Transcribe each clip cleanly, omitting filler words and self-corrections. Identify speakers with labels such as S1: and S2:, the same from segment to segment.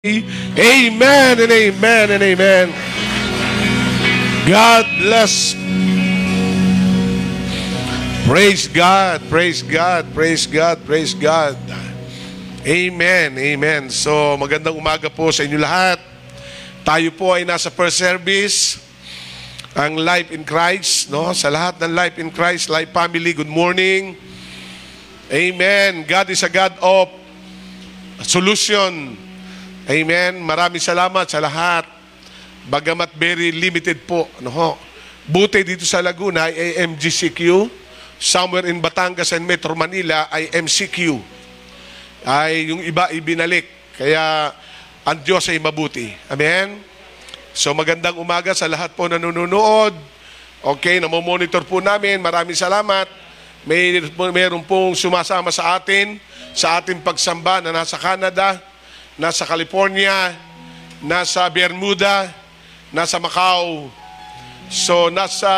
S1: Amen and amen and amen. God bless. Praise God, praise God, praise God, praise God. Amen, amen. So, magandang umaga po sa inyo lahat. Tayo po ay nasa first service, ang Life in Christ, no? Sa lahat ng Life in Christ, Life Family, good morning. Amen. God is a God of solution. Amen. Maraming salamat sa lahat. Bagamat very limited po, no? Buti dito sa Laguna ay MGCQ, somewhere in Batangas and Metro Manila ay MCQ. Ay yung iba ibinalik. Kaya ang Diyos ay mabuti. Amen. So magandang umaga sa lahat po na nanonood. Okay, namomonitor po namin. Maraming salamat. Mayroon pong sumasama sa ating pagsamba na nasa Canada, nasa California, nasa Bermuda, nasa Macau, so nasa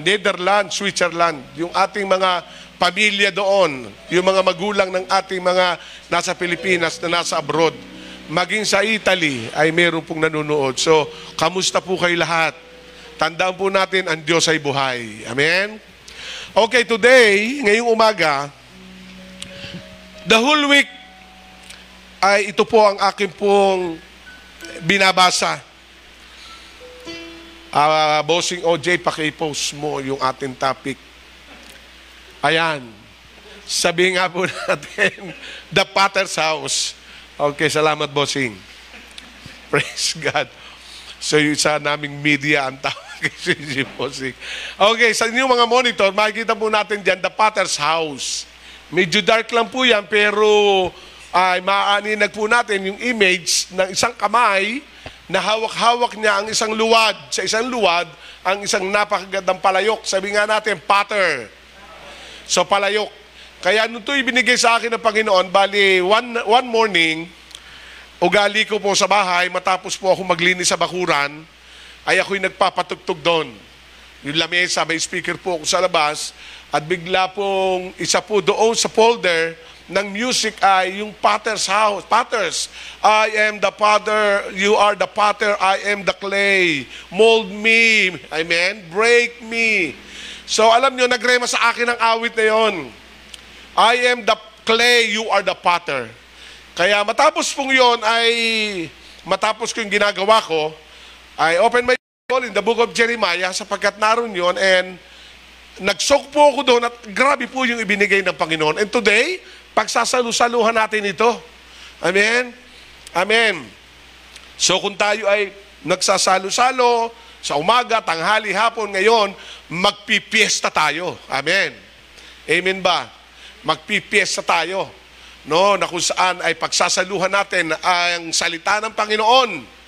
S1: Netherlands, Switzerland, yung ating mga pamilya doon, yung mga magulang ng ating mga nasa Pilipinas na nasa abroad, maging sa Italy ay meron pong nanonood. So, kamusta po kayo lahat? Tandaan po natin, ang Diyos ay buhay. Amen? Okay, today, ngayong umaga, the whole week, ay ito po ang aking pong binabasa. Bossing OJ, paki-post mo yung ating topic. Ayan. Sabi nga po natin, the Potter's House. Okay, salamat, Bossing. Praise God. So yung isa naming media ang tawag si Bossing. Okay, sa inyong mga monitor, makikita po natin dyan, the Potter's House. Medyo dark lang po yan, pero ay maaninag po natin yung image ng isang kamay na hawak-hawak niya ang isang luwad. Sa isang luwad, ang isang napakagandang palayok. Sabi nga natin, potter. So, palayok. Kaya nung ito ibinigay sa akin ng Panginoon, bali, one morning, ugali ko po sa bahay, matapos po ako maglinis sa bakuran, ay ako'y nagpapatugtog doon. Yung lamesa, may speaker po ako sa labas, at bigla pong isa po doon sa folder ng music ay yung Potter's House. Potters, I am the potter, you are the potter, I am the clay. Mold me, amen, break me. So alam nyo, nagrema sa akin ang awit na yon. I am the clay, you are the potter. Kaya matapos pong yon ay, matapos ko yung ginagawa ko, I open my Bible in the book of Jeremiah sapagkat naroon yon, and nagsok po ako doon at grabe po yung ibinigay ng Panginoon. And today, pagsasalu-saluhan natin ito. Amen? Amen. So kung tayo ay nagsasalo-salo sa umaga, tanghali, hapon, ngayon, magpipiesta tayo. Amen. Amen ba? Magpipiesta tayo. No, na kung saan ay pagsasaluhan natin ang salita ng Panginoon.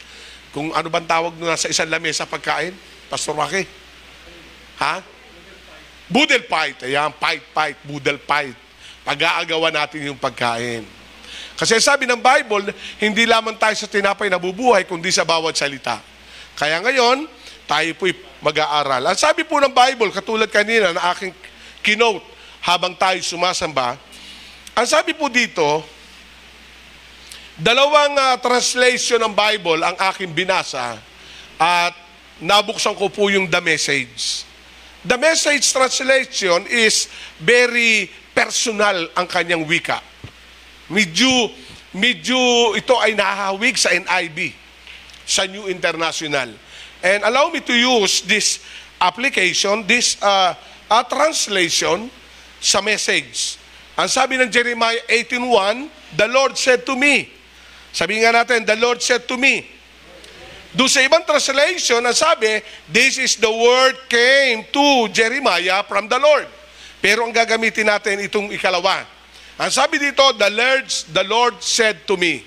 S1: Kung ano bang tawag na sa isang lamesa pagkain? Pastor Rocky? Ha? Boodle fight. Ayan, fight, boodle fight. Pag-aagawan natin yung pagkain. Kasi sabi ng Bible, hindi lamang tayo sa tinapay nabubuhay, kundi sa bawat salita. Kaya ngayon, tayo po'y mag-aaral. Ang sabi po ng Bible, katulad kanina na aking kinote habang tayo sumasamba, ang sabi po dito, dalawang translation ng Bible ang aking binasa at nabuksan ko po yung The Message. The Message translation is very personal ang kanyang wika. Medyo ito ay nahahawig sa NIV, sa New International. And allow me to use this application, this translation sa Message. Ang sabi ng Jeremiah 18:1, the Lord said to me. Sabi nga natin, the Lord said to me. Doon sa ibang translation, ang sabi, this is the word came to Jeremiah from the Lord. Pero ang gagamitin natin itong ikalawa. Ang sabi dito, the Lord said to me.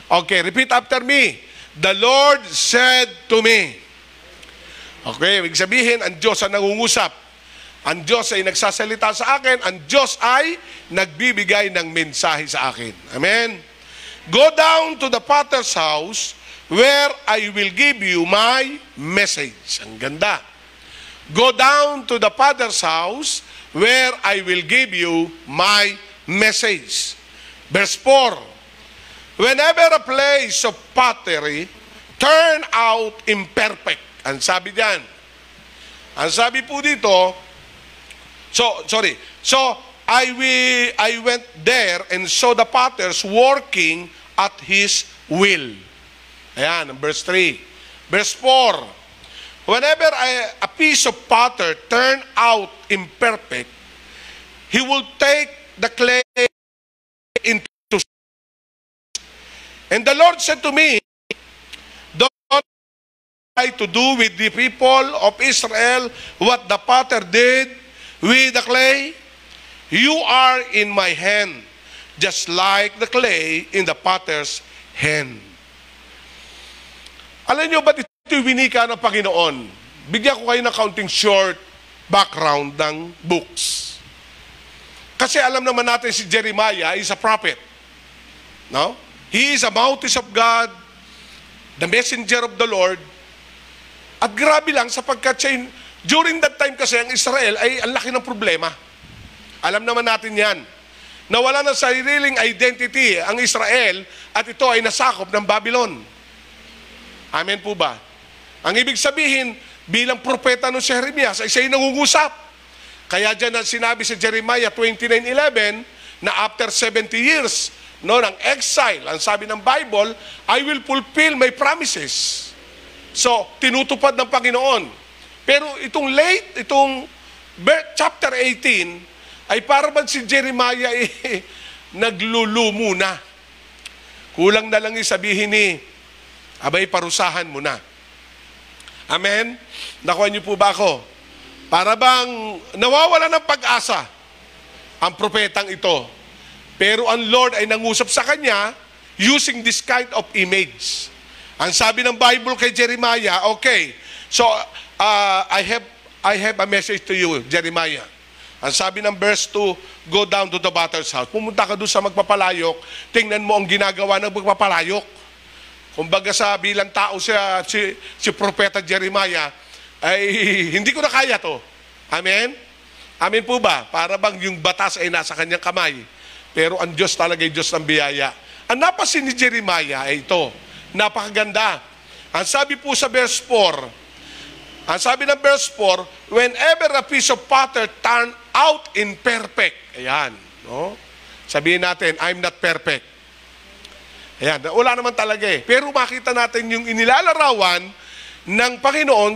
S1: Okay, repeat after me. The Lord said to me. Okay, ibig sabihin, ang Diyos ang nangungusap. Ang Diyos ay nagsasalita sa akin. Ang Diyos ay nagbibigay ng mensahe sa akin. Amen? Go down to the Potter's house where I will give you my message. Ang ganda. Go down to the Potter's house where I will give you my message. Verse 4, whenever a place of pottery turn out imperfect. Ang sabi diyan. Ang sabi po dito, So I went there and saw the potters working at his will. Ayan, verse 3. Verse 4. Whenever a piece of potter turn out imperfect, he will take the clay into. And the Lord said to me, don't try to do with the people of Israel what the potter did with the clay. You are in my hand, just like the clay in the potter's hand. Alam nyo ba't ito winika ng Panginoon? Bigyan ko kayo ng counting short background ng books. Kasi alam naman natin si Jeremiah is a prophet. No? He is a mouthpiece of God, the messenger of the Lord. At grabe lang sapagkat siya, during that time kasi ang Israel ay ang laki ng problema. Alam naman natin yan. Nawala ng sariling identity ang Israel at ito ay nasakop ng Babylon. Amen po ba? Ang ibig sabihin, bilang propeta no si Jeremias ay siya'y nangungusap. Kaya dyan ang sinabi sa Jeremiah 29:11 na after 70 years ng exile, ang sabi ng Bible, I will fulfill my promises. So, tinutupad ng Panginoon. Pero itong chapter 18, ay para ba si Jeremiah naglulumo na. Kulang na lang sabihin ni, abay, parusahan mo na. Amen? Nakuha niyo po ba ako? Para bang nawawala ng pag-asa ang propetang ito. Pero ang Lord ay nangusap sa kanya using this kind of image. Ang sabi ng Bible kay Jeremiah, okay, so I have a message to you, Jeremiah. Ang sabi ng verse 2, go down to the potter's house. Pumunta ka doon sa magpapalayok, tingnan mo ang ginagawa ng magpapalayok. Kumbaga sa bilang tao si Propeta Jeremiah, ay hindi ko na kaya to. Amen? Amen po ba? Para bang yung batas ay nasa kanyang kamay. Pero ang Diyos talaga ay Diyos ng biyaya. Ang napasin ni Jeremiah ay ito. Napakaganda. Ang sabi po sa verse 4, ang sabi ng verse 4, whenever a piece of potter turn out imperfect. Ayan. No? Sabihin natin, I'm not perfect. Ayan. Wala naman talaga eh. Pero makita natin yung inilalarawan ng Panginoon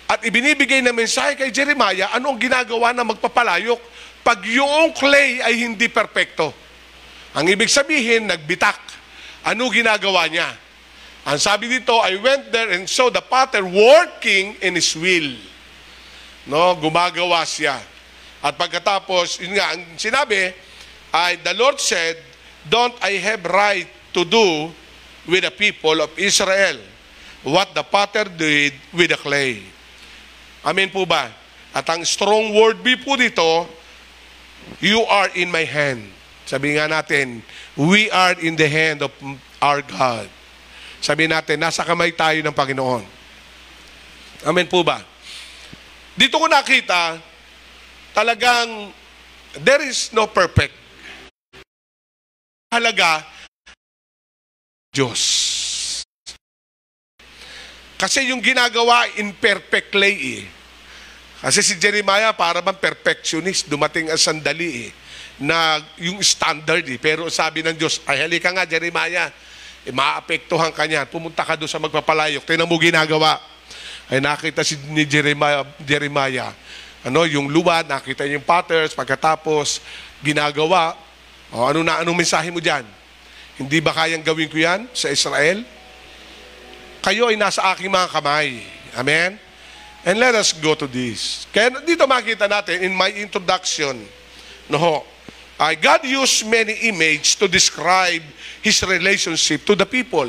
S1: at ibinibigay na mensahe kay Jeremiah, ano ang ginagawa na magpapalayok pag yung clay ay hindi perpekto. Ang ibig sabihin, nagbitak. Ano ginagawa niya? Ang sabi dito, I went there and saw the potter working in his will. No, gumagawa siya. At pagkatapos, yun nga, ang sinabi, the Lord said, don't I have right to do with the people of Israel what the potter did with the clay? Amen po ba? At ang strong word be po dito, you are in my hand. Sabi nga natin, we are in the hand of our God. Sabi natin, nasa kamay tayo ng Panginoon. Amen po ba? Dito ko nakita, talagang there is no perfect. Halaga, Diyos. Kasi yung ginagawa, imperfect clay eh. Kasi si Jeremiah para bang perfectionist, dumating ang sandali eh, na yung standard eh. Pero sabi ng Diyos, ay halika nga Jeremiah, maapektuhan ka niyan. Pumunta ka doon sa magpapalayok. Tingnan mo ginagawa. Ay nakita ni Jeremiah. Yung luwad, nakita niya yung patterns, pagkatapos ginagawa. Anong mensahe mo diyan? Hindi ba kayang gawin ko yan sa Israel? Kayo ay nasa aking mga kamay. Amen? And let us go to this. Kaya dito makita natin in my introduction, God used many images to describe His relationship to the people.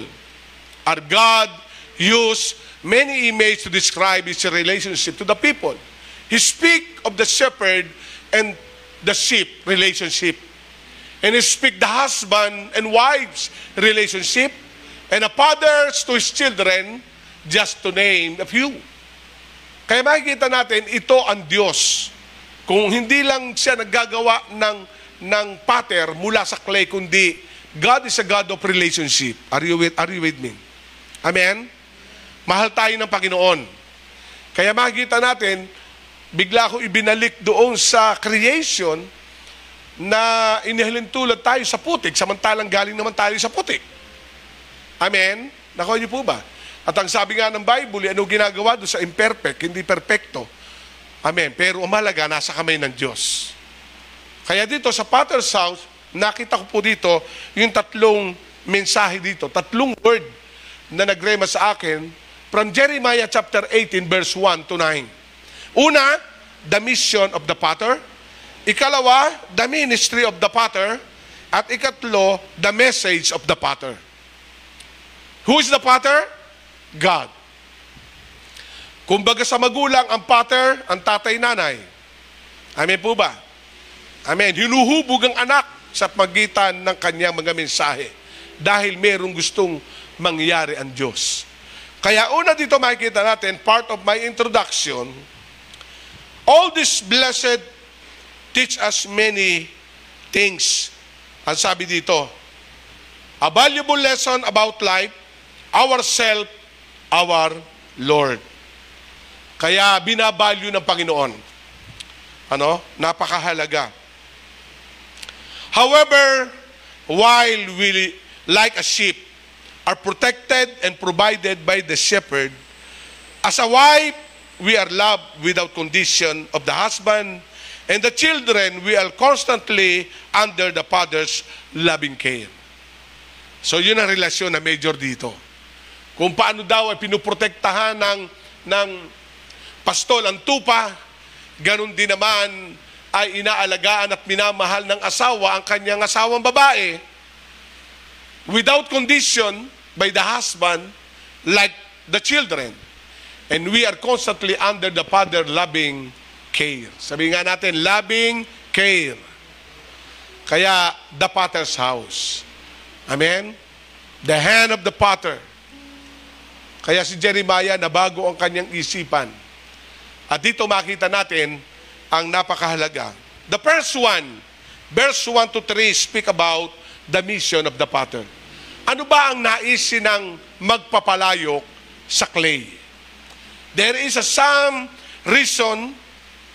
S1: Our God used many images to describe His relationship to the people. He speak of the shepherd and the sheep relationship. And He speak the husband and wives relationship. And the fathers to his children, just to name a few. Kaya makikita natin, ito ang Diyos. Kung hindi lang siya naggagawa ng pattern mula sa clay, kundi God is a God of relationship. Are you with me? Amen? Mahal tayo ng Panginoon. Kaya makikita natin, bigla ko ibinalik doon sa creation na inihalintulad tayo sa putik, samantalang galing naman tayo sa putik. Amen? Nakuha niyo po ba? At ang sabi nga ng Bible, ano ginagawa doon sa imperfect, hindi perfecto. Amen. Pero umalaga, nasa kamay ng Diyos. Kaya dito sa Potter's House, nakita ko po dito yung tatlong mensahe dito, tatlong word na nagrema sa akin from Jeremiah chapter 18 verse 1 to 9. Una, the mission of the potter. Ikalawa, the ministry of the potter. At ikatlo, the message of the potter. Who is the potter? God. Kumbaga sa magulang, ang pater, ang tatay-nanay. Amen po ba? Amen. Hinuhubog ang anak sa pagitan ng kanyang mga mensahe dahil merong gustong mangyari ang Diyos. Kaya una dito makikita natin, part of my introduction, all this blessed teach us many things. Ang sabi dito, a valuable lesson about life, ourself, our Lord. Kaya binabalyo ng Panginoon. Napakahalaga. However, while we, like a sheep, are protected and provided by the shepherd, as a wife, we are loved without condition of the husband, and the children, we are constantly under the father's loving care. So yun ang relasyon na major dito. Kung paano daw ay pinuprotektahan ng pastol ang tupa, ganun din naman ay inaalagaan at minamahal ng asawa ang kanyang asawang babae without condition by the husband like the children. And we are constantly under the father loving care. Sabi nga natin, loving care. Kaya, the potter's house. Amen? The hand of the potter. Kaya si Jeremiah, nabago ang kanyang isipan. At dito makita natin ang napakahalaga. The first one, verse 1 to 3, speak about the mission of the potter. Ano ba ang naisin ng magpapalayok sa clay? There is some reason,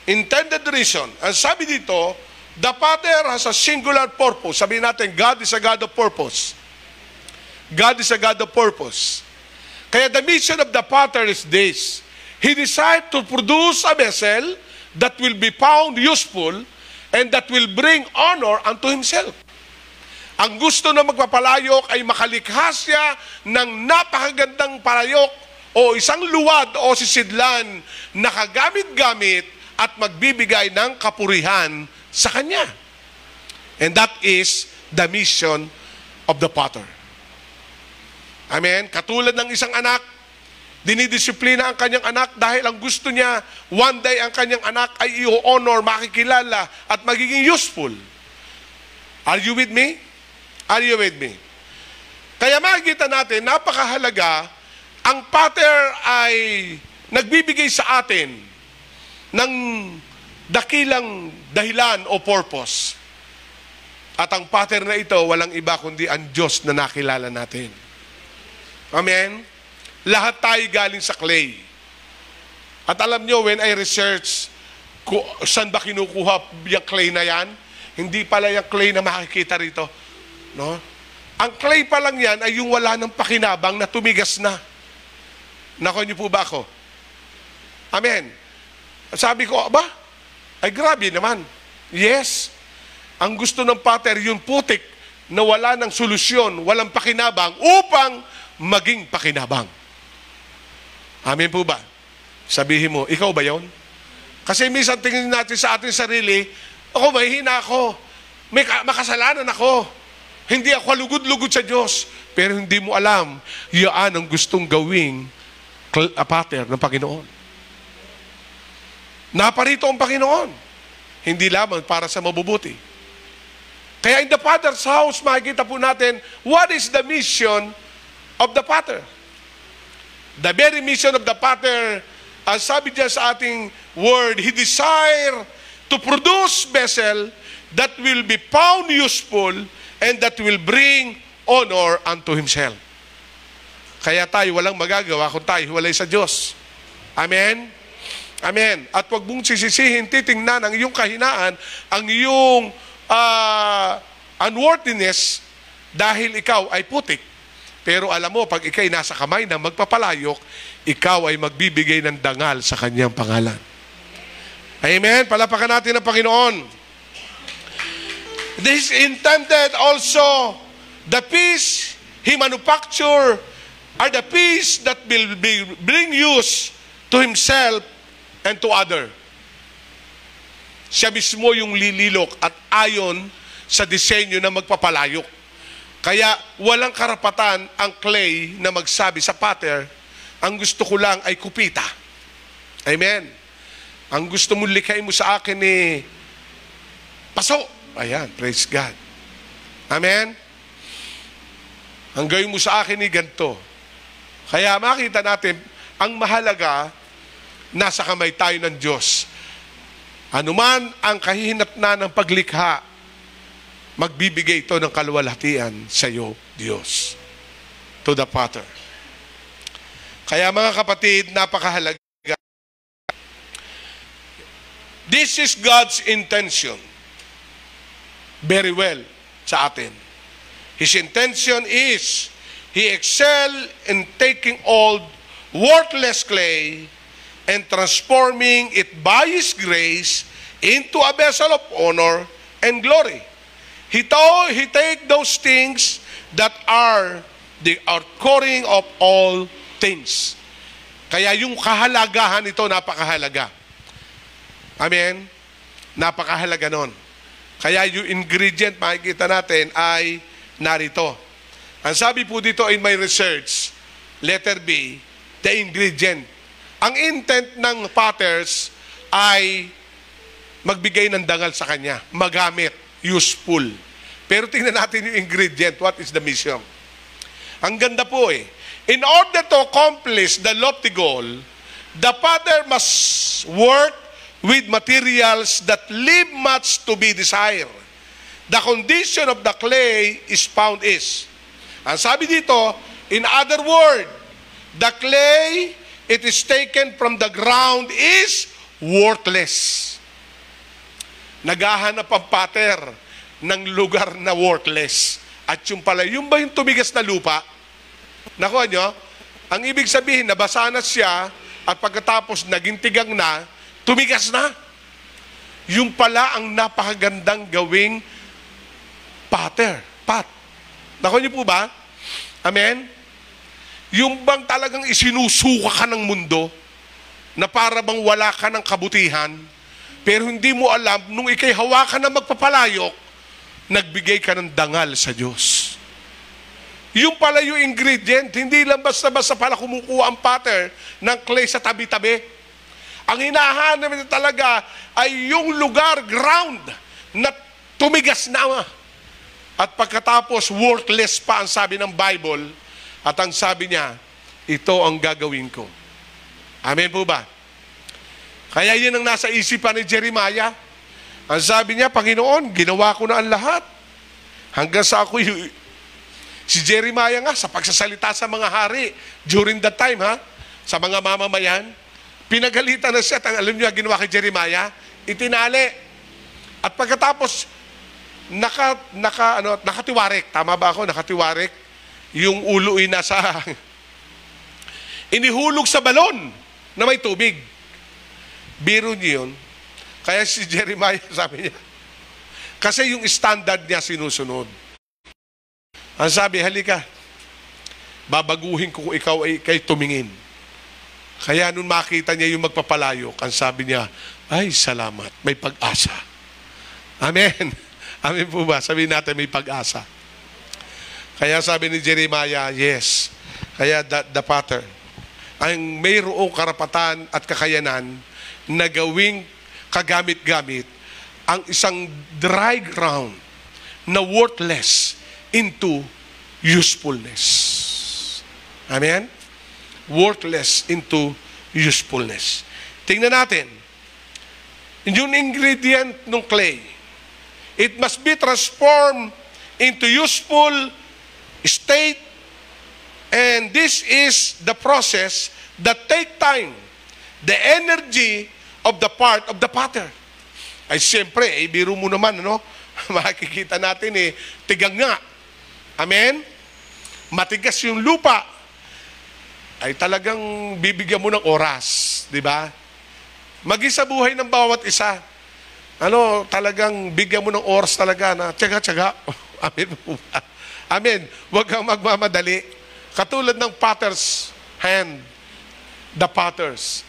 S1: intended reason. Ang sabi dito, the potter has a singular purpose. Sabihin natin, God is a God of purpose. God is a God of purpose. Kaya the mission of the potter is this. He decided to produce a vessel that will be found useful and that will bring honor unto himself. Ang gusto na magpapalayok ay makalikha siya ng napakagandang palayok o isang luwad o sisidlan na kagamit-gamit at magbibigay ng kapurihan sa kanya. And that is the mission of the potter. Amen? Katulad ng isang anak, dinidisiplina ang kanyang anak dahil ang gusto niya, one day ang kanyang anak ay i-honor, makikilala, at magiging useful. Are you with me? Are you with me? Kaya makikita natin, napakahalaga, ang pater ay nagbibigay sa atin ng dakilang dahilan o purpose. At ang pater na ito, walang iba kundi ang Diyos na nakilala natin. Amen? Lahat tayo galing sa clay. At alam nyo, when I research saan ba kinukuha yung clay na yan, hindi pala yung clay na makikita rito. No? Ang clay pa lang yan ay yung wala ng pakinabang na tumigas na. Nakuha niyo po ba ako? Amen. Sabi ko, ba? Ay grabe naman. Yes. Ang gusto ng pater, yung putik na wala ng solusyon, walang pakinabang, upang maging pakinabang. Amen po ba? Sabihin mo, ikaw ba yon? Kasi minsan tingin natin sa ating sarili, ako, mahihina ako. May makasalanan ako. Hindi ako lugod-lugod sa Diyos. Pero hindi mo alam, yaan ang gustong gawing pater ng Panginoon. Naparito ang Panginoon. Hindi lamang para sa mabubuti. Kaya in the Father's house, makikita po natin, what is the mission of the Father? The very mission of the Father, as sabi diyan sa ating word, He desire to produce vessel that will be found useful and that will bring honor unto Himself. Kaya tayo walang magagawa kung tayo hiwalay sa Diyos. Amen? Amen. At huwag mong sisisihin, titingnan ang iyong kahinaan, ang iyong unworthiness dahil ikaw ay putik. Pero alam mo, pag ikay nasa kamay na magpapalayok, ikaw ay magbibigay ng dangal sa kanyang pangalan. Amen? Palapakan natin ang Panginoon. This intended also the peace He manufacture are the peace that will bring use to Himself and to other. Siya mismo yung lililok at ayon sa disenyo na magpapalayok. Kaya walang karapatan ang clay na magsabi sa potter, ang gusto ko lang ay kupita. Amen. Ang gusto mo likhain mo sa akin ni paso. Ayan, praise God. Amen. Ang gawin mo sa akin ni ganito. Kaya makita natin, ang mahalaga, nasa kamay tayo ng Diyos. Anuman ang kahihinatnan ng paglikha, magbibigay ito ng kaluwalhatian sa iyo, Diyos. To the Father. Kaya mga kapatid, napakahalaga. This is God's intention. Very well sa atin. His intention is, He excel in taking old, worthless clay and transforming it by His grace into a vessel of honor and glory. He take those things that are the outcouring of all things. Kaya yung kahalagahan ito, napakahalaga. Amen? Napakahalaga nun. Kaya yung ingredient, makikita natin, ay narito. Ang sabi po dito in my research, letter B, the ingredient. Ang intent ng potters ay magbigay ng dangal sa kanya, magamit, useful. Pero tingnan natin yung ingredient, what is the mission? Ang ganda po eh. In order to accomplish the lofty goal, the potter must work with materials that leave much to be desired. The condition of the clay is found is, ang sabi dito, in other word, the clay, it is taken from the ground is worthless. Naghahanap ang potter ng lugar na worthless. At yung pala, yung ba yung tumigas na lupa? Nakuha nyo? Ang ibig sabihin, nabasa na siya at pagkatapos naging tigang na, tumigas na. Yung pala ang napakagandang gawing potter. Pot. Nakuha nyo po ba? Amen? Yung bang talagang isinusuka ka ng mundo na para bang wala ka ng kabutihan, pero hindi mo alam, nung ikay hawakan na magpapalayok, nagbigay ka ng dangal sa Diyos. Yung pala yung ingredient, hindi lang basta-basta pala kumukuha ang potter ng clay sa tabi-tabi. Ang hinahanap nito talaga ay yung lugar, ground, na tumigas na. At pagkatapos, worthless pa ang sabi ng Bible, at ang sabi niya, ito ang gagawin ko. Amen po ba? Kaya yun ang nasa isipan ni Jeremiah. Ang sabi niya, Panginoon, ginawa ko na ang lahat. Hanggang sa ako, si Jeremiah nga, sa pagsasalita sa mga hari, during that time, sa mga mamamayan, pinagalitan na siya. Alam niyo, ginawa kay Jeremiah, itinali. At pagkatapos, nakatiwarik. Tama ba ako? Nakatiwarik. Yung ulo ay nasa inihulog sa balon na may tubig. Biro niyo yun. Kaya si Jeremiah, sabi niya, kasi yung standard niya sinusunod. Ang sabi, halika, babaguhin ko kung ikaw ay kay tumingin. Kaya nung makita niya yung magpapalayok, ang sabi niya, ay, salamat, may pag-asa. Amen. Amen po ba? Sabihin natin, may pag-asa. Kaya sabi ni Jeremiah, yes. Kaya the potter, ang mayroong karapatan at kakayanan na gawing kagamit-gamit ang isang dry ground na worthless into usefulness. Amen? Worthless into usefulness. Tingnan natin. Yung ingredient ng clay, it must be transformed into useful state. And this is the process that take time. The energy of the part of the potter. Ay siyempre, biro mo naman, ano? Makikita natin tigang nga. Amen? Matigas yung lupa. Ay talagang bibigyan mo ng oras. Di ba? Mag-isa buhay ng bawat isa. Talagang bigyan mo ng oras talaga na tiyaga-tiyaga. Amen po ba? Amen. Huwag kang magmamadali. Katulad ng potter's hand. The potters.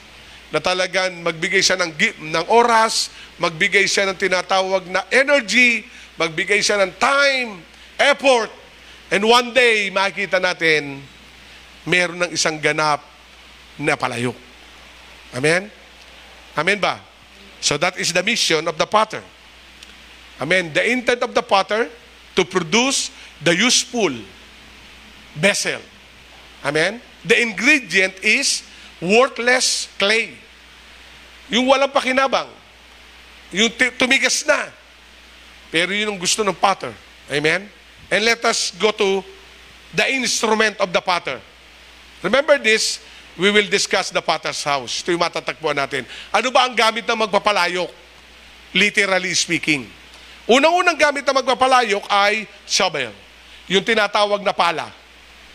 S1: Na talagang magbigay siya ng oras, magbigay siya ng tinatawag na energy, magbigay siya ng time, effort, and one day, makikita natin, meron ng isang ganap na palayok. Amen? Amen ba? So that is the mission of the potter. Amen? The intent of the potter to produce the useful vessel. Amen? The ingredient is worthless clay. Yung walang pakinabang. Yung tumigas na. Pero yun ang gusto ng potter. Amen? And let us go to the instrument of the potter. Remember this, we will discuss the potter's house. Ito yung matatagpuan natin. Ano ba ang gamit ng magpapalayok? Literally speaking. Unang-unang gamit ng magpapalayok ay shovel. Yung tinatawag na pala.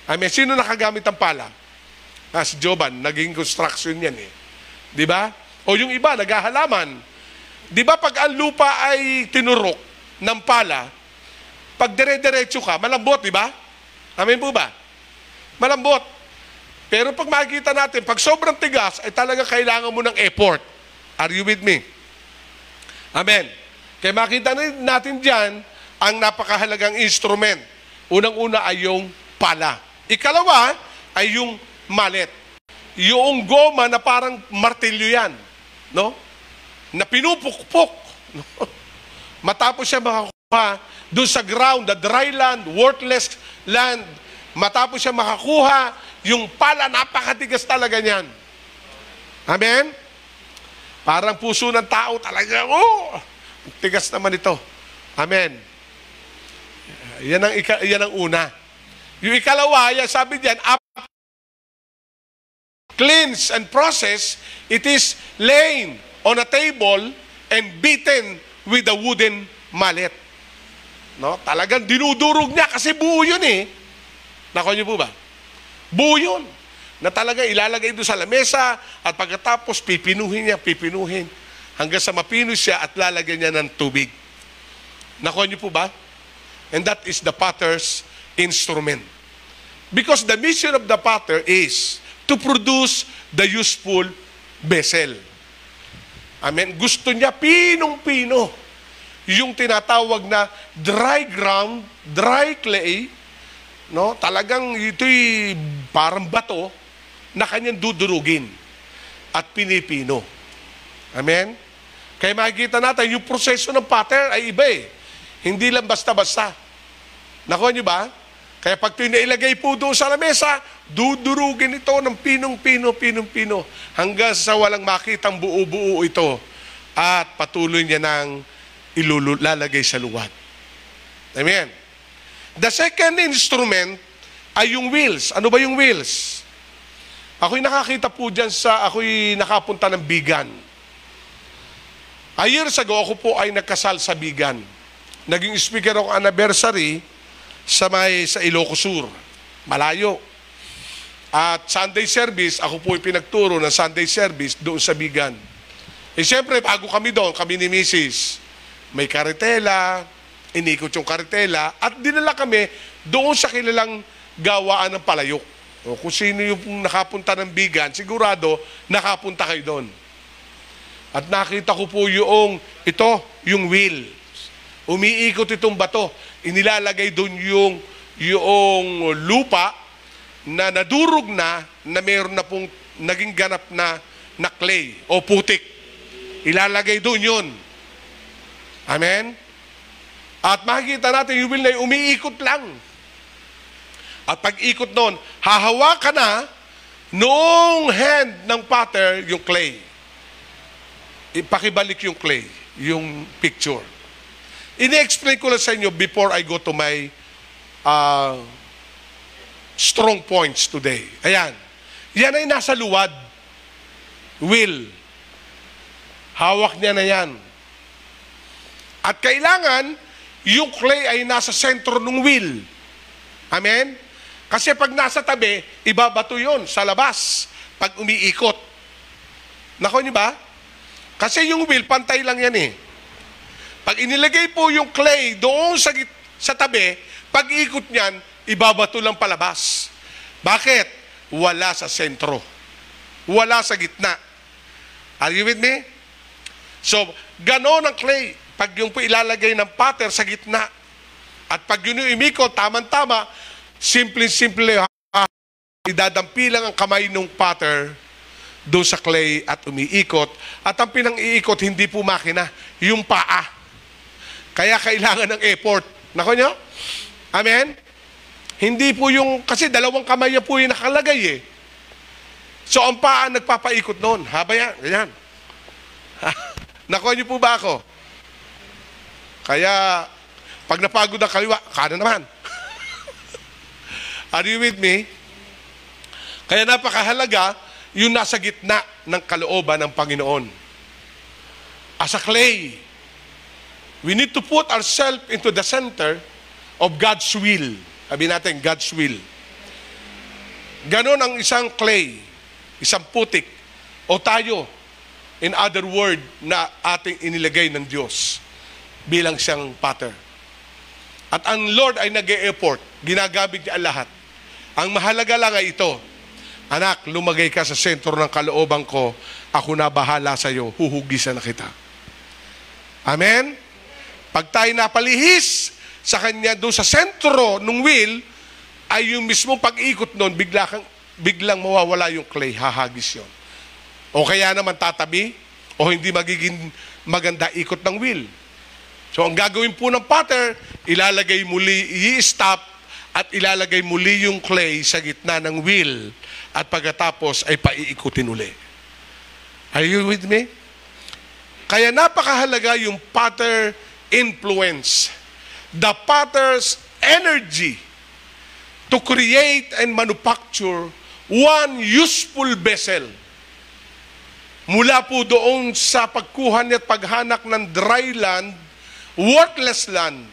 S1: Amen? Sino nakagamit ng pala? Si Joban, naging construction yan Di ba? O yung iba, naghahalaman. Di ba pag ang lupa ay tinurok ng pala, pag dire-diretso ka, malambot, di ba? Amen po ba? Malambot. Pero pag makikita natin, pag sobrang tigas, ay talaga kailangan mo ng effort. Are you with me? Amen. Kaya makita natin dyan, ang napakahalagang instrument. Unang-una ay yung pala. Ikalawa ay yung mallet. Yung goma na parang martilyo yan. No? Na pinupukpok. No? Matapos siya makakuha doon sa ground, the dry land, worthless land, matapos siya makakuha, yung pala, napakatigas talaga niyan. Amen? Parang puso ng tao talaga, tigas naman ito. Amen. Yan ang una. Yung ikalawa, sabi diyan, cleanse and process, it is laid on a table and beaten with a wooden mallet. No? Talagang dinudurog niya kasi buo yun Nakuha niyo po ba? Buo yun. Na talaga ilalagay doon sa lamesa at pagkatapos pipinuhin hanggang sa mapino siya at lalagyan niya ng tubig. Nakuha niyo po ba? And that is the potter's instrument. Because the mission of the potter is to produce the useful vessel. Amen. Gusto niya pinong-pino. Yung tinatawag na dry ground, dry clay, no? Talagang ito'y parang bato na kanyang dudurugin at pinipino. Amen. Kaya makikita natin, yung proseso ng potter ay iba Hindi lang basta-basta. Nakuha niyo ba? Kaya pag pinailagay po doon sa lamesa, dudurugin ito ng pinong-pino, hanggang sa walang makitang buo-buo ito at patuloy niya nang lalagay sa luwad. Amen. The second instrument ay yung wheels. Ano ba yung wheels? Ako'y nakakita po dyan ako'y nakapunta ng Bigan. A years ago, ako po ay nagkasal sa Bigan. Naging speaker ako anniversary sa Ilocos Sur. Malayo. At Sunday service, ako po ay pinagturo ng Sunday service doon sa Bigan. Siyempre, bago kami doon, kami ni Mrs., may karitela, inikot yung karitela, at dinala kami doon sa kilalang gawaan ng palayok. Kung sino yung nakapunta ng Bigan, sigurado nakapunta kayo doon. At nakita ko po yung wheel. Umiikot itong bato. Inilalagay doon yung lupa na nadurog na mayroon na pong naging ganap na clay o putik. Ilalagay doon yun. Amen? At makikita natin yung wheel na umiikot lang. At pag ikot noon, hahawakan na noong hand ng potter yung clay. Ipakibalik yung clay, yung picture. Ini-explain ko lang sa inyo before I go to my strong points today. Ayan. Yan ay nasa luwad. Will. Hawak niya na yan. At kailangan, yung clay ay nasa sentro ng will. Amen? Kasi pag nasa tabi, ibabato yun sa labas. Pag umiikot. Nako niyo ba? Kasi yung will, pantay lang yan eh. Pag inilagay po yung clay doon sa tabi, pag ikot niyan, ibabato lang palabas. Bakit? Wala sa sentro. Wala sa gitna. Are you with me? So, ganon ang clay. Pag yung po ilalagay ng pattern sa gitna, at pag yun yung imikot, tama-tama, simple-simple, idadampi lang ang kamay ng pattern doon sa clay at umiikot. At ang pinang-iikot, hindi po makina, yung paa. Kaya kailangan ng effort. Nako nyo? Amen? Hindi po yung, kasi dalawang kamay niya po yung nakalagay eh. So, ang paa nagpapaikot noon. Haba yan, ganyan. Nako nyo po ba ako? Kaya, pag napagod ang kaliwa, kanan naman. Are you with me? Kaya napakahalaga, yung nasa gitna ng kalooban ng Panginoon. As a clay, we need to put ourselves into the center of God's will. Sabi natin, God's will. Ganon ang isang clay, isang putik, o tayo, in other word, na ating inilagay ng Diyos bilang siyang pattern. At ang Lord ay nag-e-effort, ginagamit niya ang lahat. Ang mahalaga lang ay ito, anak, lumagay ka sa sentro ng kalooban ko, ako na bahala sa iyo, huhugisan na kita. Amen? Pag tayo napalihis sa Kanya doon sa sentro ng will, ay yung mismo pag-ikot noon, biglang mawawala yung clay, hahagis yun. O kaya naman tatabi, o hindi magiging maganda ikot ng will. So ang gagawin po ng pattern, ilalagay muli, i-stop, at ilalagay muli yung clay sa gitna ng will, at pagkatapos ay paiikutin uli. Are you with me? Kaya napakahalaga yung pattern influence. The pattern's energy to create and manufacture one useful vessel. Mula po doon sa pagkuha niya at paghanak ng dry land, worthless land,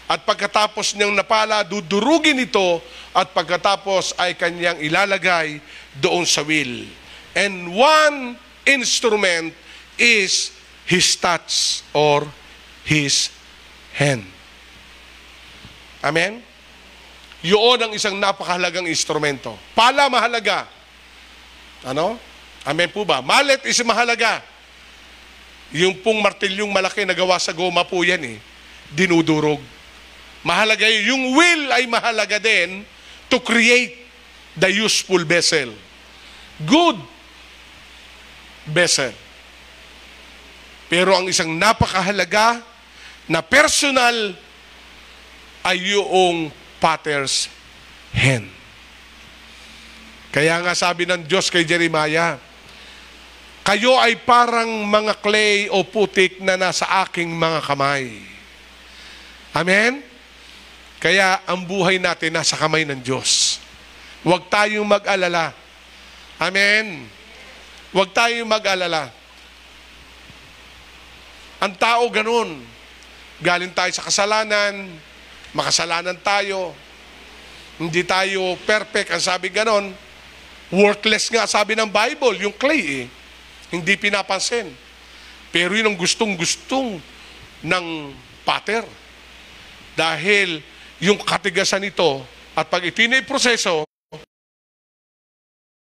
S1: at pagkatapos niyang napala, dudurugin ito, at pagkatapos ay kanyang ilalagay doon sa will. And one instrument is his touch or his hand. Amen? Yun ang isang napakahalagang instrumento. Pala mahalaga. Ano? Amen po ba? Mallet is mahalaga. Yung pong martilyong malaki na gawa sa goma po yan eh. Dinudurog. Mahalaga yun. Yung will ay mahalaga din to create the useful vessel. Good vessel. Pero ang isang napakahalaga na personal ay yung potter's hand. Kaya nga sabi ng Diyos kay Jeremiah, kayo ay parang mga clay o putik na nasa aking mga kamay. Amen? Kaya ang buhay natin nasa kamay ng Diyos. Huwag tayong mag-alala. Amen? Huwag tayong mag-alala. Ang tao ganun. Galing tayo sa kasalanan, makasalanan tayo, hindi tayo perfect. Ang sabi ganun, worthless nga sabi ng Bible, yung clay eh. Hindi pinapansin. Pero yun ang gustong-gustong ng pattern. Dahil yung katigasan nito, at pag itiniproseso,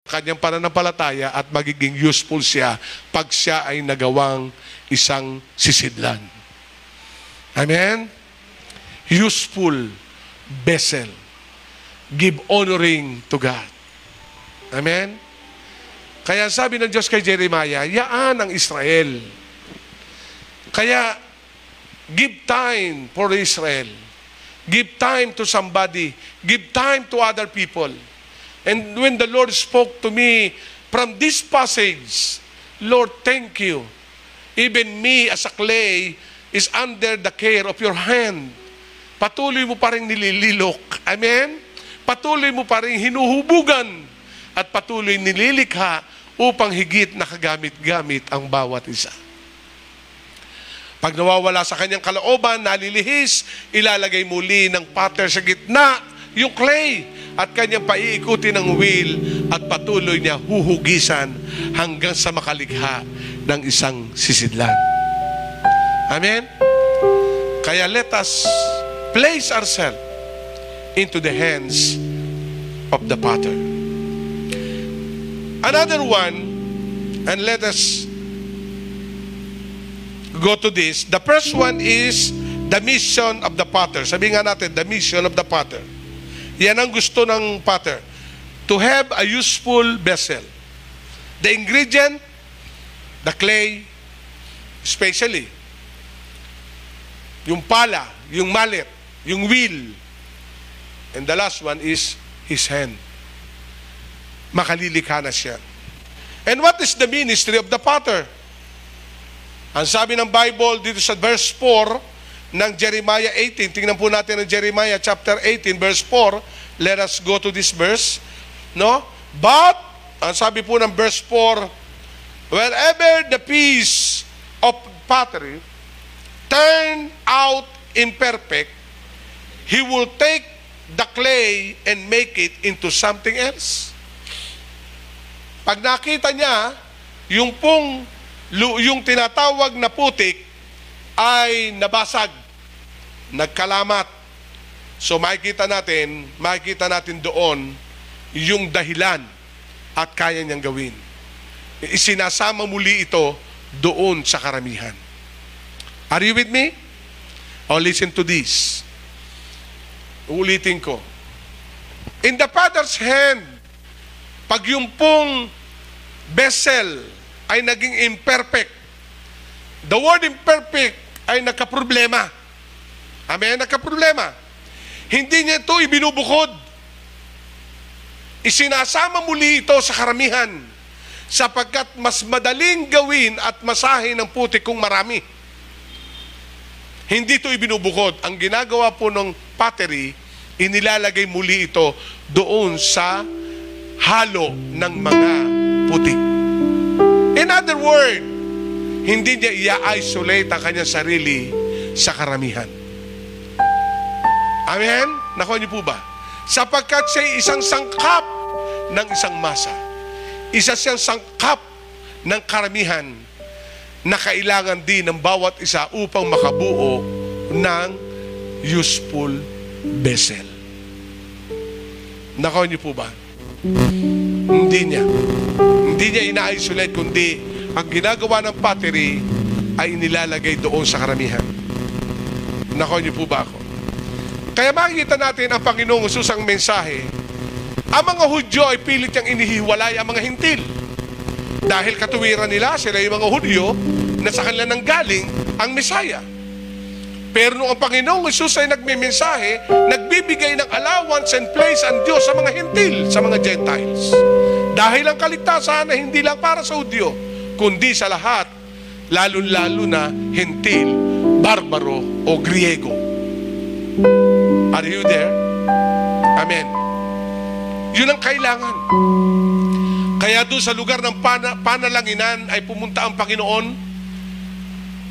S1: kanyang pananampalataya at magiging useful siya pag siya ay nagawang isang sisidlan. Amen? Useful vessel. Give honoring to God. Amen? Kaya sabi ng Diyos kay Jeremiah, yaan ang Israel. Kaya, give time for Israel. Give time to somebody. Give time to other people. And when the Lord spoke to me from this passage, Lord, thank you. Even me as a clay, is under the care of your hand. Patuloy mo pa rin nilililok. Amen? Patuloy mo pa rin hinuhubugan at patuloy nililikha upang higit na kagamit-gamit ang bawat isa. Pag nawawala sa kanyang kalooban, nalilihis, ilalagay muli ng potter sa gitna yung clay at kanyang paiikutin ng wheel at patuloy niya huhugisan hanggang sa makalikha ng isang sisidlan. Amen? Kaya let us place ourselves into the hands of the potter. Another one, and let us go to this. The first one is the mission of the potter. Sabihin nga natin, the mission of the potter. Yan ang gusto ng potter. To have a useful vessel. The ingredient, the clay, especially, yung pala, yung mallet, yung wheel. And the last one is his hand. Makalilikha na siya. And what is the ministry of the potter? Ang sabi ng Bible dito sa verse 4 ng Jeremiah 18, tingnan po natin ang Jeremiah chapter 18 verse 4. Let us go to this verse. No? But, ang sabi po ng verse 4, wherever the piece of pottery turn out imperfect, he will take the clay and make it into something else. Pag nakita niya, yung tinatawag na putik ay nabasag, nagkalamat. So makikita natin doon yung dahilan at kaya niyang gawin. Isinasama muli ito doon sa karamihan. Are you with me? Oh, listen to this. Ulitin ko. In the Father's hand, pag yung pong vessel ay naging imperfect, the word imperfect ay nagkaproblema. Amen? Nagkaproblema. Hindi niya ito ibinubukod. Isinasama muli ito sa karamihan sapagkat mas madaling gawin at masahin ng putik kung marami. Hindi ito ibinubukod. Ang ginagawa po ng pottery, inilalagay muli ito doon sa halo ng mga putik. In other words, hindi niya i-isolate ang kanyang sarili sa karamihan. Amen? Nakuha niyo po ba? Sapagkat siya isang sangkap ng isang masa. Isa siyang sangkap ng karamihan na kailangan din ng bawat isa upang makabuo ng useful vessel. Nakuha niyo po ba? Hindi niya ina-isolate, kundi ang ginagawa ng pottery ay inilalagay doon sa karamihan. Nakuha niyo po ba ako? Kaya makikita natin ang Panginoong Jesus ang mensahe. Ang mga Hudyo ay pilit niyang inihiwalay ang mga Hintil. Dahil katuwiran nila, sila yung mga Hudyo na sa kanila nang galing ang Mesaya. Pero nung ang Panginoong Jesus ay nagmimensahe, nagbibigay ng allowance and place ang Diyos sa mga Hintil, sa mga Gentiles. Dahil ang kaligtasan ay hindi lang para sa Hudyo, kundi sa lahat, lalo-lalo na Hintil, Barbaro o Griego. Are you there? Amen. Yun ang kailangan. Kaya doon sa lugar ng panalanginan ay pumunta ang Panginoon.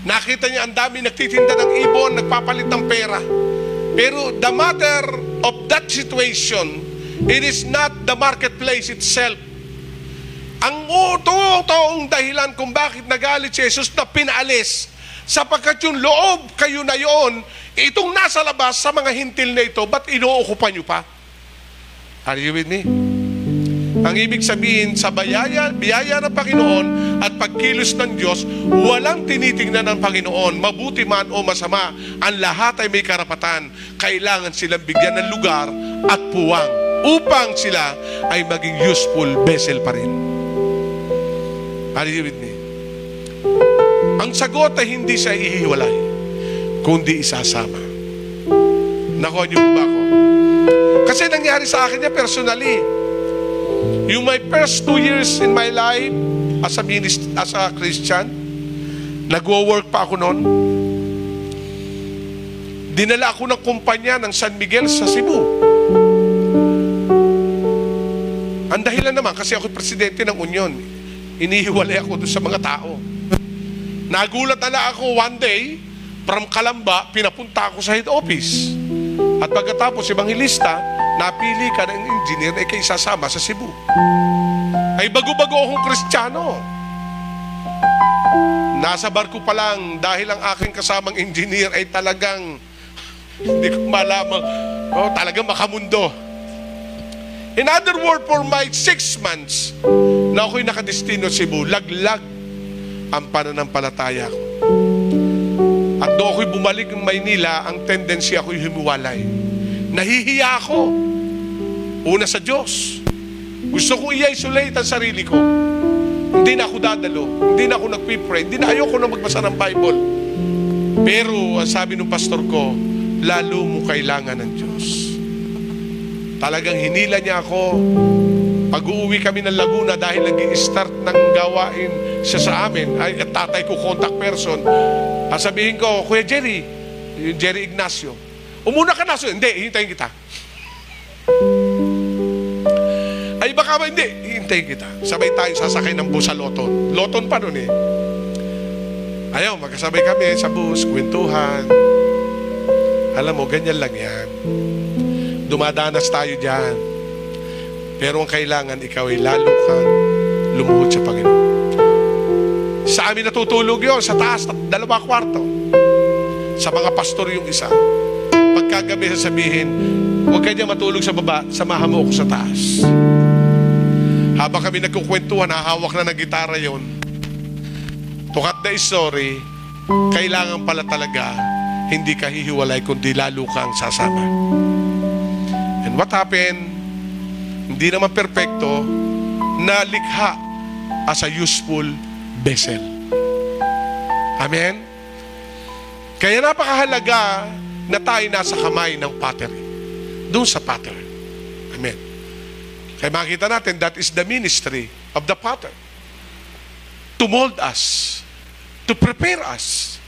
S1: Nakita niya ang dami nagtitinda ng ibon, nagpapalit ng pera. Pero the matter of that situation, it is not the marketplace itself. Ang totoong dahilan kung bakit nagalit si Jesus na pinaalis, sapagkat yung loob kayo na yon, itong nasa labas sa mga Hintil na ito, ba't inuukupan nyo pa? Are you with me? Ang ibig sabihin, sa biyaya ng Panginoon at pagkilos ng Diyos, walang tinitingnan ng Panginoon, mabuti man o masama, ang lahat ay may karapatan. Kailangan silang bigyan ng lugar at puwang upang sila ay maging useful vessel pa rin. Are you with me? Ang sagot ay hindi siya ihiwalay, kundi isasama. Nakuha niyo po ba ako? Kasi nangyari sa akin niya personally. Yung my first 2 years in my life as a Christian, nagwo-work pa ako noon. Dinala ako ng kumpanya ng San Miguel sa Cebu. Ang dahilan naman, kasi ako presidente ng Union. Inihiwalay ako doon sa mga tao. Nagulat na lang ako one day, from Calamba, pinapunta ako sa head office. At pagkatapos, ebanghilista, napili ka ng engineer na ikasasama sa Cebu. Ay bago-bago akong Kristiyano. Nasa barko pa lang, dahil ang aking kasamang engineer ay talagang, hindi ko malamang, talagang makamundo. In other words, for my 6 months, na ako'y nakadestino Cebu, laglag ang pananampalataya ko. At doon ako'y bumalik ng Maynila, ang tendency ako'y humiwalay. Nahihiya ako. Una sa Diyos. Gusto ko i-isolate ang sarili ko. Hindi na ako dadalo. Hindi na ako nagpipray. Hindi na ayoko na magbasa ng Bible. Pero, ang sabi ng pastor ko, lalo mo kailangan ng Diyos. Talagang hinila niya ako. Pag-uwi kami ng Laguna dahil nag-i-start ng gawain siya sa amin. Ay, tatay ko, contact person. Sabihin ko, Kuya Jerry, yung Jerry Ignacio, umuna ka na. Hindi, hintayin kita. Ay, baka ba hindi, hintayin kita. Sabay tayo sasakay ng bus sa Loton. Loton pa nun eh. Ayaw, magkasabay kami sa bus, kwentuhan. Alam mo, ganyan lang yan. Dumadanas tayo dyan. Pero ang kailangan, ikaw ay lalo kang lumuhod sa Panginoon. Sa amin natutulog yun, sa taas, 2 kwarto. Sa mga pastor yung isa. Pagkagabi sasabihin, huwag ka dyan matulog sa baba, samahan mo ako sa taas. Habang kami nagkukwentuhan, hahawak na ng gitara yun. To cut the story, kailangan pala talaga, hindi ka hihiwalay, kundi lalo kang sasama. And what happened? Hindi naman perfecto, na likha as a useful vessel. Amen? Kaya napakahalaga na tayo nasa kamay ng pottery. Doon sa potter. Amen. Kaya makita natin, that is the ministry of the potter. To mold us. To prepare us.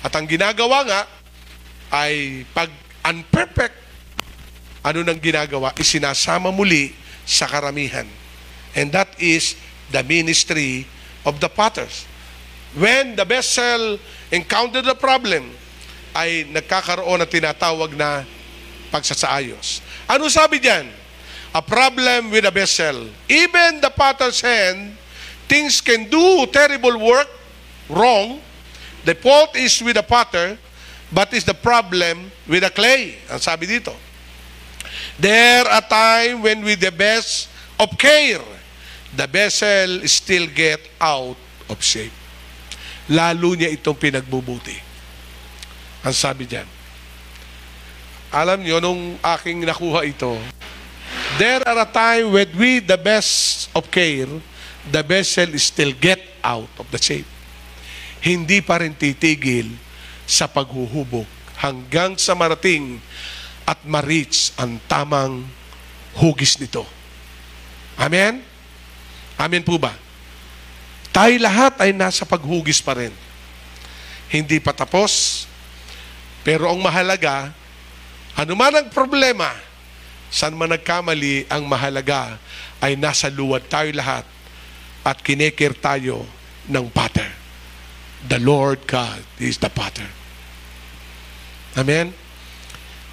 S1: At ang ginagawa nga, ay pag unperfect, ano nang ginagawa? Isinasama muli sa karamihan. And that is the ministry of the potters. When the vessel encountered the problem, ay nagkakaroon ng tinatawag na pagsasaayos. Ano sabi diyan? A problem with a vessel. Even the potter's hand, things can do terrible work, wrong. The fault is with the potter, but is the problem with the clay. Ang sabi dito. There a time when with the best of care, the vessel still get out of shape. Lalo niya itong pinagbubuti. Ang sabi diyan. Alam niyo, nung aking nakuha ito, there are a time when with the best of care, the vessel still get out of the shape. Hindi pa rin titigil sa paghuhubog hanggang sa marating at ma-reach ang tamang hugis nito. Amen? Amen po ba? Tayo lahat ay nasa paghugis pa rin. Hindi pa tapos, pero ang mahalaga, ano man ang problema, saan man nagkamali, ang mahalaga ay nasa luwad tayo lahat at kinekir tayo ng potter. The Lord God is the potter. Amen?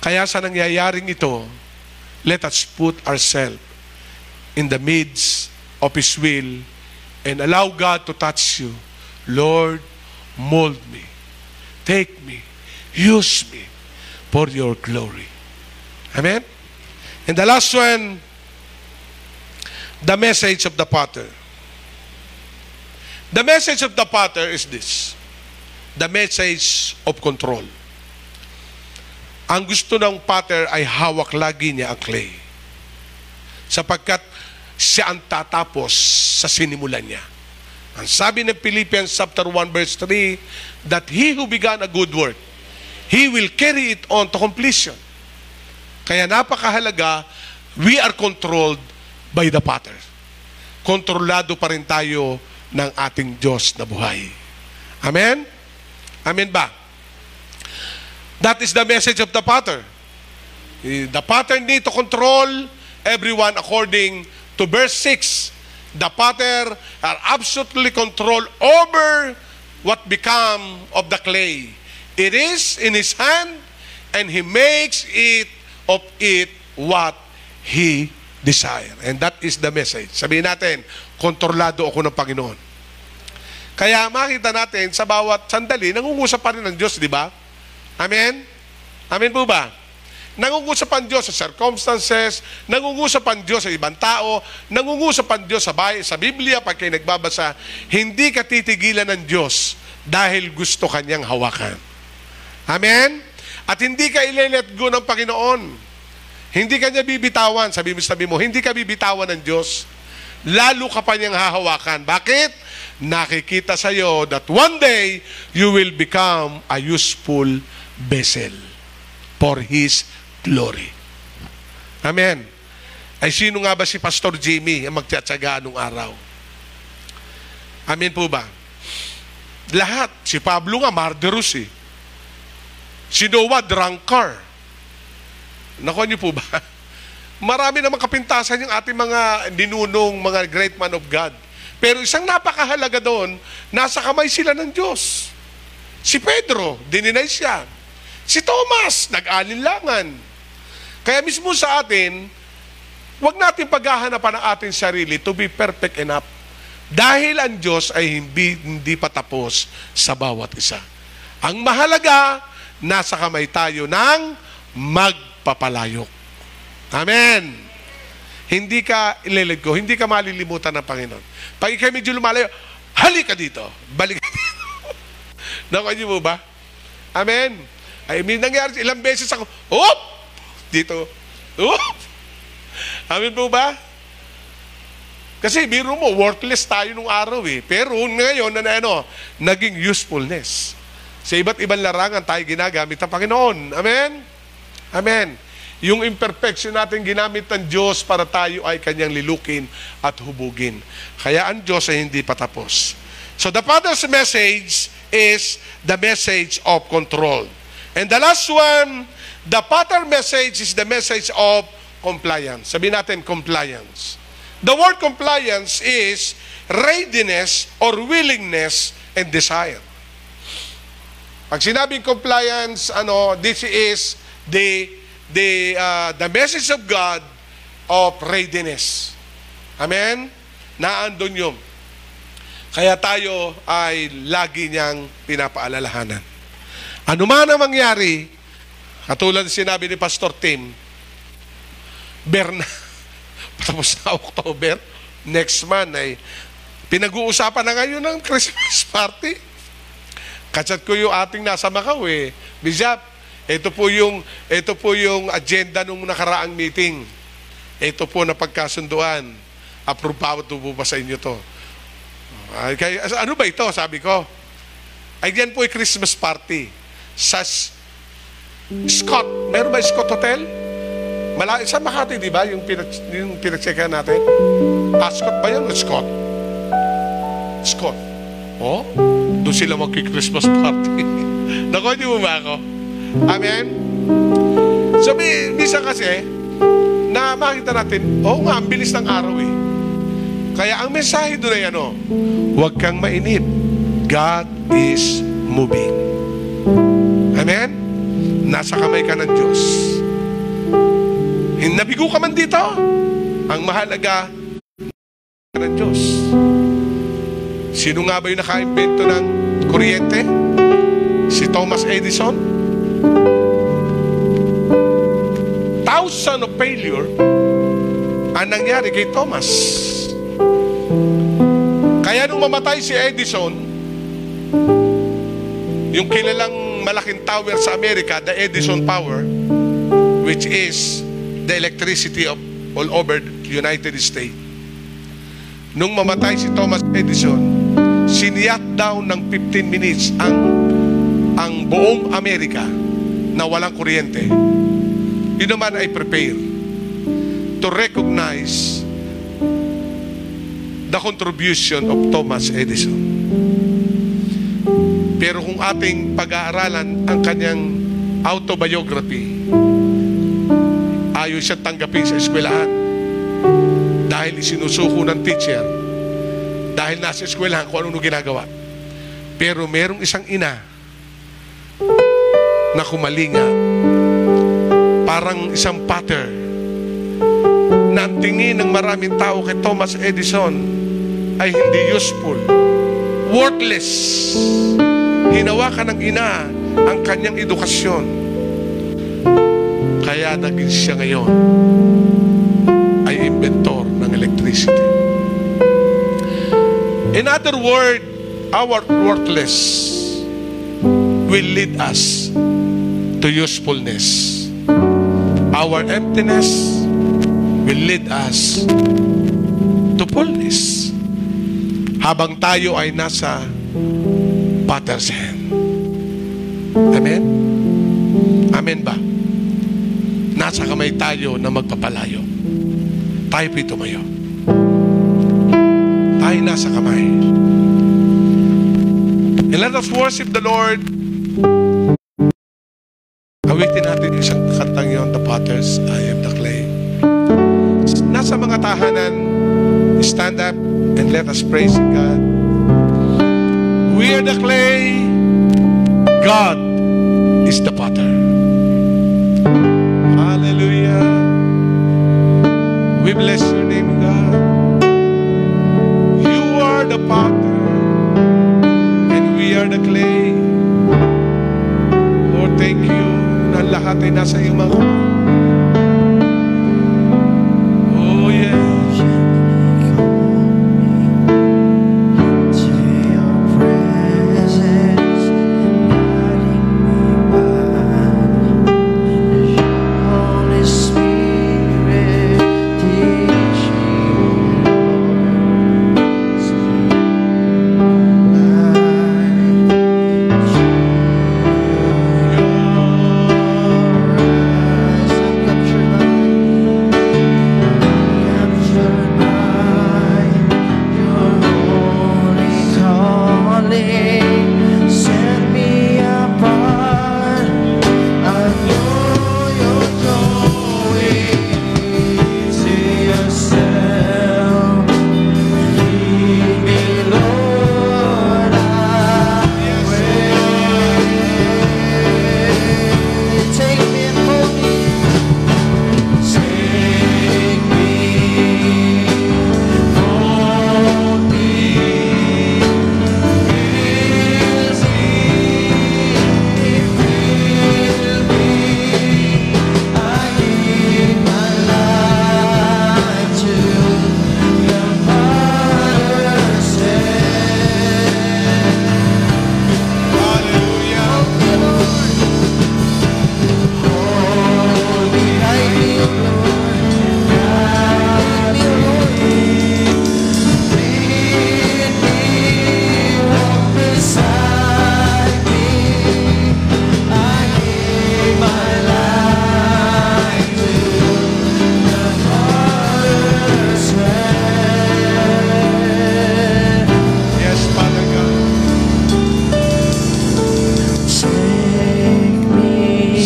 S1: Kaya sa nangyayaring ito, let us put ourselves in the midst of His will and allow God to touch you. Lord, mold me. Take me. Use me for your glory. Amen? And the last one, the message of the potter. The message of the potter is this. The message of control. Ang gusto ng potter ay hawak lagi niya ang clay. Sapagkat siya ang tatapos sa sinimulan niya. Ang sabi ng Philippians chapter 1 verse 3, that he who began a good work, he will carry it on to completion. Kaya napakahalaga, we are controlled by the potter. Kontrolado pa rin tayo ng ating Diyos na buhay. Amen? Amen ba? That is the message of the Potter. The Potter need to control everyone according to verse 6. The Potter are absolutely control over what become of the clay. It is in His hand, and He makes it of it what He desire. And that is the message. Sabihin natin, kontrolado ako ng Panginoon. Kaya makita natin sa bawat sandali, nangungusap pa rin ng Diyos, di ba? Amen? Amen po ba? Nangungusap ang Diyos sa circumstances, nangungusap ang Diyos sa ibang tao, nangungusap ang Diyos sa Biblia pag kayo nagbabasa, hindi ka titigilan ng Diyos dahil gusto Kanyang hawakan. Amen? At hindi ka ile-let go ng Panginoon. Hindi Kanya bibitawan. Sabi mo, hindi ka bibitawan ng Diyos. Lalo ka pa niyang hahawakan. Bakit? Nakikita sa iyo that one day, you will become a useful vessel for His glory. Amen. Ay sino nga ba si Pastor Jimmy ang magtsatsaga nung araw? Amen po ba? Lahat. Si Pablo nga, marderous eh. Si Noah, drunkard. Nakuha niyo po ba? Marami namang kapintasan yung ating mga ninunong, mga great man of God. Pero isang napakahalaga doon, nasa kamay sila ng Diyos. Si Pedro, dininay siya. Si Thomas, nag-alinlangan. Kaya mismo sa atin, huwag natin paghahanapan ang ating sarili to be perfect enough. Dahil ang Diyos ay hindi pa tapos sa bawat isa. Ang mahalaga, nasa kamay tayo ng magpapalayok. Amen. Hindi ka ililagko, hindi ka malilimutan ng Panginoon. Pag ikay medyo lumalayo, halika dito, balik ka dito. Nakuha niyo mo ba? Amen. I mean, nangyari, ilang beses ako, dito, Amen po ba? Kasi biro mo, worthless tayo nung araw eh. Pero ngayon, naging usefulness. Sa iba't ibang larangan tayo ginagamit ng Panginoon. Amen? Amen. Yung imperfection natin ginamit ng Diyos para tayo ay Kanyang lilukin at hubugin. Kaya ang Diyos ay hindi patapos. So the Father's message is the message of control. And the last one, the Father message is the message of compliance. Sabihin natin, compliance. The word compliance is readiness or willingness and desire. Pag sinabing compliance, this is the message of God of readiness. Amen? Naandun yun. Kaya tayo ay lagi niyang pinapaalalahanan. Ano man ang mangyari, katulad sinabi ni Pastor Tim, tapos na October, next month ay pinag-uusapan na ngayon ng Christmas party. Kachat ko yung ating nasa Macau eh. Bishop, ito po yung agenda nung nakaraang meeting. Ito po na pagkasunduan. Approve po ba sa inyo to? Ano ba ito? Sabi ko. Ay, yan po yung Christmas party. Sa Scott. Meron ba Scott Hotel? Sa Makati, di ba? Yung pinag-checkan natin. Scott ba yan? Scott. Scott. Oh, doon sila mag-Christmas party. Nakuha niyo mo ba ako? Amen? So, minsan kasi, na makita natin, nga, ang bilis ng araw eh. Kaya ang mensahe doon ay huwag kang mainip. God is moving. Amen? Nasa kamay ka ng Diyos. Nabigo ka man dito. Ang mahalaga ng Diyos. Sino nga ba yung naka-invento ng kuryente? Si Thomas Edison? Thousand of failure ang nangyari kay Thomas. Kaya nung mamatay si Edison, yung kilalang malaking tower sa Amerika, the Edison Tower, which is the electricity of all over the United States. Nung mamatay si Thomas Edison, siniyat down ng 15 minutes ang buong Amerika na walang kuryente. Yun naman ay prepare to recognize the contribution of Thomas Edison. Pero kung ating pag-aaralan ang kanyang autobiography. Ayaw siya tanggapin sa eskwelahan dahil isinusuko ng teacher, dahil nasa eskwelahan kung ano ginagawa. Pero merong isang ina na kumalinga, parang isang pattern na ang tingin ng maraming tao kay Thomas Edison ay hindi useful, worthless. Hinawakan ng ina ang kanyang edukasyon, kaya naging siya ngayon ay inventor ng electricity. In other words, our worthless will lead us to usefulness. Our emptiness will lead us to fullness. Habang tayo ay nasa Potter's hand. Amen? Amen ba? Nasa kamay tayo na magpapalayo. Tayo po'y tumayo. Tayo nasa kamay. And let us worship the Lord. Awitin natin isang kantang yun, The Potter's, I am the clay. Nasa mga tahanan, stand up and let us praise God. We are the clay, God is the potter. Hallelujah. We bless your name, God. You are the potter and we are the clay. Lord, thank you na lahat ay nasa iyong mga kamay. Oh, yes.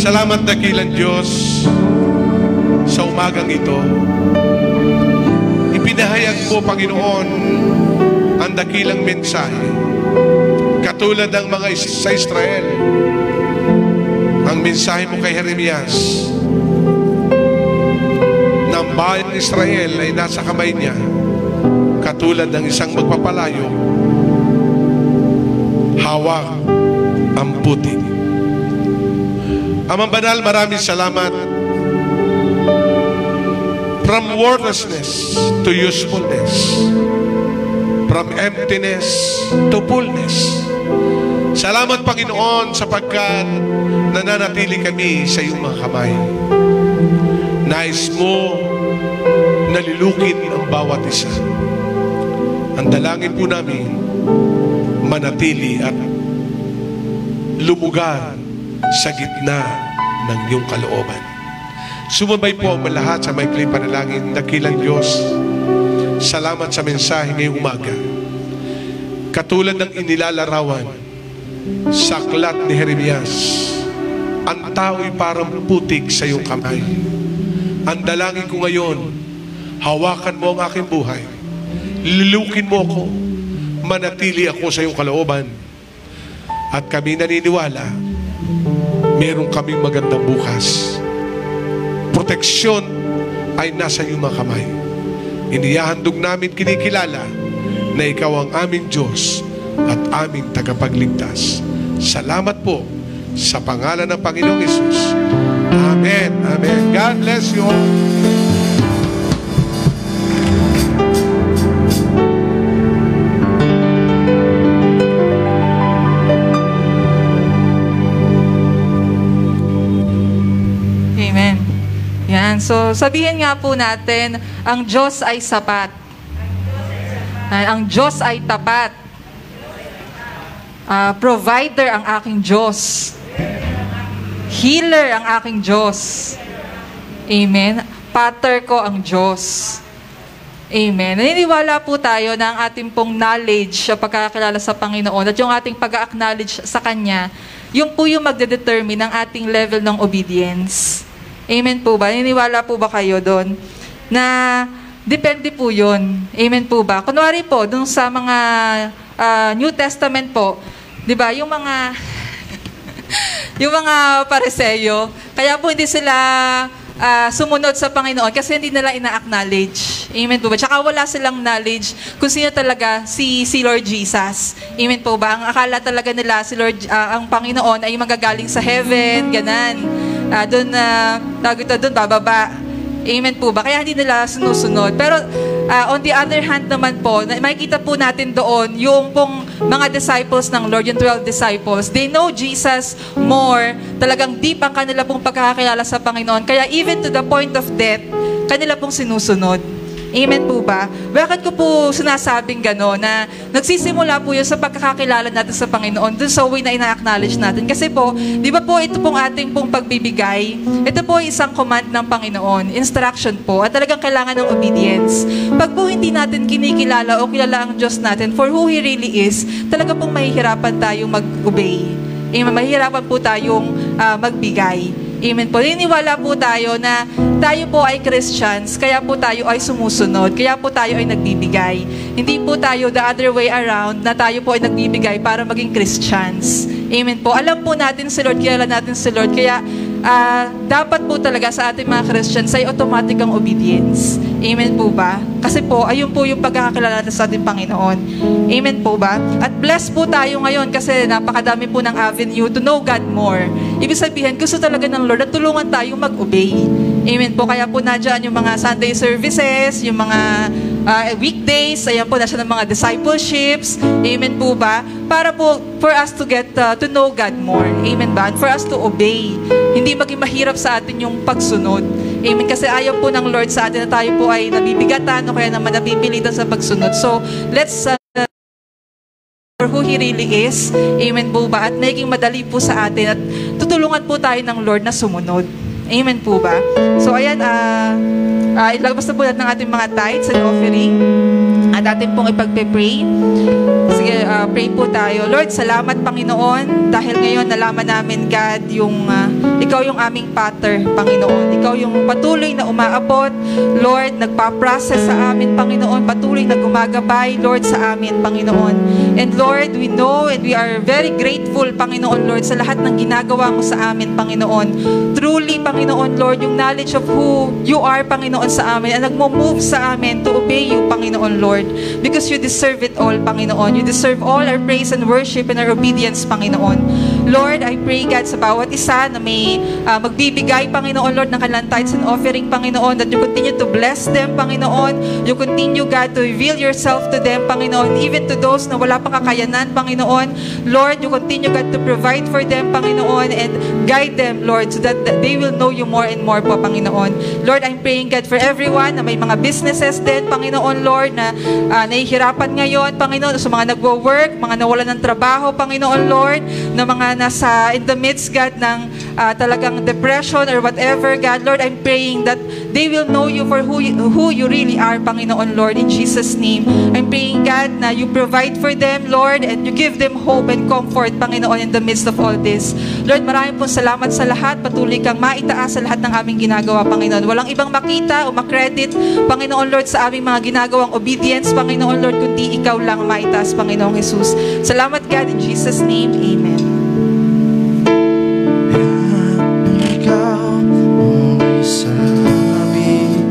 S1: Salamat dakilang Diyos sa umagang ito. Ipinahayag mo, Panginoon, ang dakilang mensahe. Katulad ng mga sa Israel, ang mensahe mo kay Jeremias, na ang bayan ng Israel ay nasa kamay niya, katulad ng isang magpapalayo, hawak ang putik. Amang Banal, maraming salamat. From worthlessness to usefulness, from emptiness to fullness. Salamat, Panginoon, sapagkat nananatili kami sa iyong mga kamay. Nais mo nalilukin ang bawat isa. Ang dalangin po namin, manatili at lumugar sa gitna ng iyong kalooban. Sumabay po ang lahat sa maikling panalangin. Dakilang Diyos, salamat sa mensahe ngayong umaga. Katulad ng inilalarawan sa aklat ni Jeremias, ang tao'y parang putik sa iyong kamay. Ang dalangin ko ngayon, hawakan mo ang aking buhay. Lilukin mo ako. Manatili ako sa iyong kalooban. At kami naniniwala, meron kaming magandang bukas. Proteksyon ay nasa iyong mga kamay. Inihahandog namin kinikilala na ikaw ang aming Diyos at aming tagapagligtas. Salamat po sa pangalan ng Panginoong Hesus. Amen. Amen. God bless you all.
S2: Amen. Yan. So, sabihin nga po natin, ang Diyos ay sapat. Ang Diyos ay tapat. Provider ang aking Diyos. Healer ang aking Diyos. Amen. Pater ko ang Diyos. Amen. Naniniwala po tayo na ang ating pong knowledge sa pagkakilala sa Panginoon at yung ating pag-acknowledge sa Kanya, yung po yung magdedetermine ng ating level ng obedience. Amen po ba? Naniniwala po ba kayo doon? Na depende po yun. Amen po ba? Kunwari po, dun sa mga New Testament po, di ba, yung mga yung mga Pariseyo, kaya po hindi sila sumunod sa Panginoon kasi hindi nila ina-acknowledge. Amen po ba? Tsaka wala silang knowledge kung sino talaga si Lord Jesus. Amen po ba? Ang akala talaga nila si Lord, ang Panginoon ay magagaling sa heaven, ganan. Doon bababa. Amen po ba? Kaya hindi nila sinusunod. Pero on the other hand naman po, makikita po natin doon yung pong mga disciples ng Lord, yung 12 disciples. They know Jesus more. Talagang deep ang kanila pong pagkakakilala sa Panginoon. Kaya even to the point of death, kanila pong sinusunod. Amen po ba? Bakit ko po sinasabing gano'n na nagsisimula po yun sa pagkakakilala natin sa Panginoon dun sa way na ina-acknowledge natin. Kasi po, di ba po ito pong ating pong pagbibigay, ito po isang command ng Panginoon, instruction po, at talagang kailangan ng obedience. Pag po hindi natin kinikilala o kilala ang Diyos natin for who He really is, talaga pong mahihirapan tayong mag-obey. Amen, mahihirapan po tayong magbigay. Amen po. Niniwala po tayo na tayo po ay Christians, kaya po tayo ay sumusunod, kaya po tayo ay nagbibigay. Hindi po tayo the other way around na tayo po ay nagbibigay para maging Christians. Amen po. Alam po natin si Lord, kilala natin si Lord, kaya dapat po talaga sa ating mga Christians ay automatic ang obedience. Amen po ba? Kasi po, ayun po yung pagkakakilala natin sa ating Panginoon. Amen po ba? At blessed po tayo ngayon kasi napakadami po ng avenue to know God more. Ibig sabihin, gusto talaga ng Lord na tulungan tayong mag-obey. Amen po. Kaya po nadyan yung mga Sunday services, yung mga weekdays, ayan po, nasa ng mga discipleships. Amen po ba? Para po, for us to get to know God more. Amen ba? And for us to obey. Hindi maging mahirap sa atin yung pagsunod. Amen. Kasi ayaw po ng Lord sa atin na tayo po ay nabibigatan o kaya naman napipilitan sa pagsunod. So, let's for who He really is. Amen po ba? At naging madali po sa atin at tutulungan po tayo ng Lord na sumunod. Amen po ba? So, ayan, ilagpas na po natin ng ating mga tithes and offering. At atin pong ipagpe-pray. Sige, pray po tayo. Lord, salamat Panginoon dahil ngayon nalaman namin, God, yung Ikaw yung aming Pater, Panginoon. Ikaw yung patuloy na umaabot, Lord, nagpa-process sa amin, Panginoon, patuloy na gumagabay, Lord, sa amin, Panginoon. And Lord, we know and we are very grateful, Panginoon, Lord, sa lahat ng ginagawa mo sa amin, Panginoon. Truly, Panginoon, Lord, yung knowledge of who you are, Panginoon, sa amin, and nagmo-move sa amin to obey you, Panginoon, Lord. Because you deserve it all, Panginoon. You deserve all our praise and worship and our obedience, Panginoon. Lord, I pray, God, sa bawat isa na may magbibigay, Panginoon, Lord, ng kanilang tithes and offering, Panginoon, that you continue to bless them, Panginoon. You continue, God, to reveal yourself to them, Panginoon, even to those na wala pang kakayanan, Panginoon. Lord, you continue, God, to provide for them, Panginoon, and guide them, Lord, so that they will know you more and more po, Panginoon. Lord, I'm praying, God, for everyone na may mga businesses din, Panginoon, Lord, na nahihirapan ngayon, Panginoon, sa mga nagwo-work, mga nawalan ng trabaho, Panginoon, Lord, na mga nasa in the midst, God, ng talagang depression or whatever, God, Lord, I'm praying that they will know you for who you really are, Panginoon, Lord, in Jesus' name. I'm praying, God, na you provide for them, Lord, and you give them hope and comfort, Panginoon, in the midst of all this. Lord, maraming pong salamat sa lahat. Patuloy kang maitaas sa lahat ng aming ginagawa, Panginoon. Walang ibang makita o makredit, Panginoon, Lord, sa aming mga ginagawang obedience, Panginoon, Lord, kundi ikaw lang maitaas, Panginoong Jesus. Salamat, God, in Jesus' name. Amen.
S3: Ikaw ang sabi,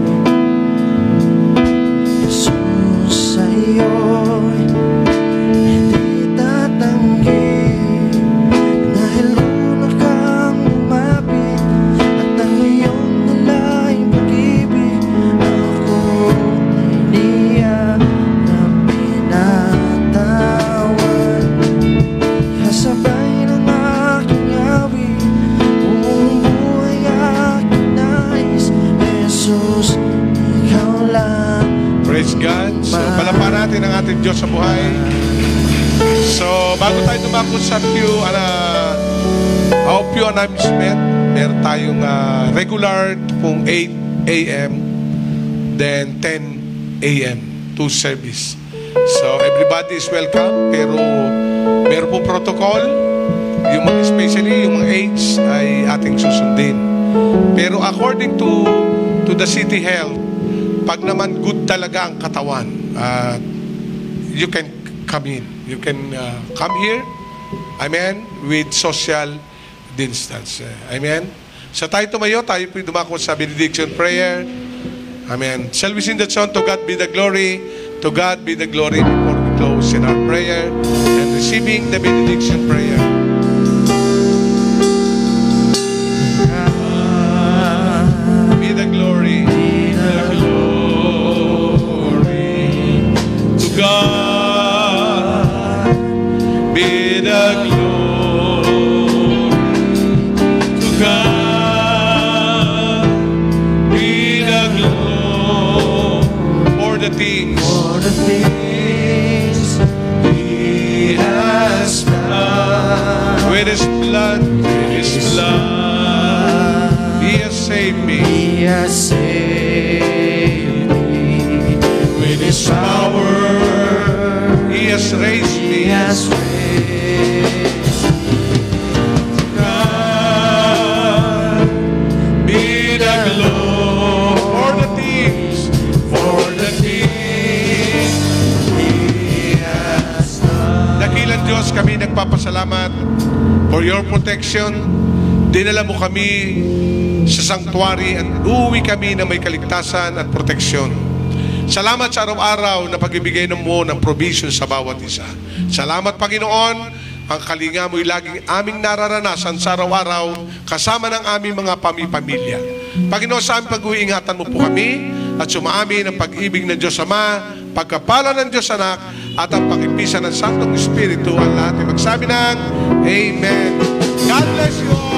S3: Jesus sa'yo'y hindi tatanggi, dahil una kang lumapit at ang iyong nalaing pag-ibig ako iniyak na pinatawan. Kasabay ng aking awit, buong buhay aking nais, Jesus, ikaw lang.
S1: Praise God. So, palaparan natin ang ating Diyos sa buhay. So, bago tayo dumako sa few announcement, meron tayong regular pong 8 a.m. then 10 a.m. to service. So, everybody is welcome, pero meron pong protocol. Yung mga, especially yung mga age ay ating susundin. Pero according to the city health, pag naman good talaga ang katawan, you can come in. You can come here, amen, with social distance. Amen. Sa tayo tumayo, tayo po dumako sa benediction prayer. Amen. Shall we sing that song, To God Be the Glory? To God be the glory, before we close in our prayer and receiving the benediction prayer. Be the glory, to God be the glory, to God be the glory for the things
S3: He has done.
S1: with His blood, He has saved me.
S3: He has saved me.
S1: With His power, He has raised
S3: He
S1: me.
S3: has raised
S1: God be the glory for the things He has done. Dakilang Diyos, kami nagpapasalamat for your protection. Dinala mo kami sa sanctuary at uuwi kami na may kaligtasan at proteksyon. Salamat sa araw-araw na pagbibigay mo ng provision sa bawat isa. Salamat, Panginoon, ang kalinga mo'y laging aming nararanasan sa araw-araw kasama ng aming mga pamilya. Panginoon, sa aming pag-uingatan mo po kami at sumaamin ang pag-ibig ng Diyos Ama, pagkapala ng Diyos Anak, at ang pag-ibisa ng Santong Espiritu, ang lahat ay magsabi ng Amen. God bless you all.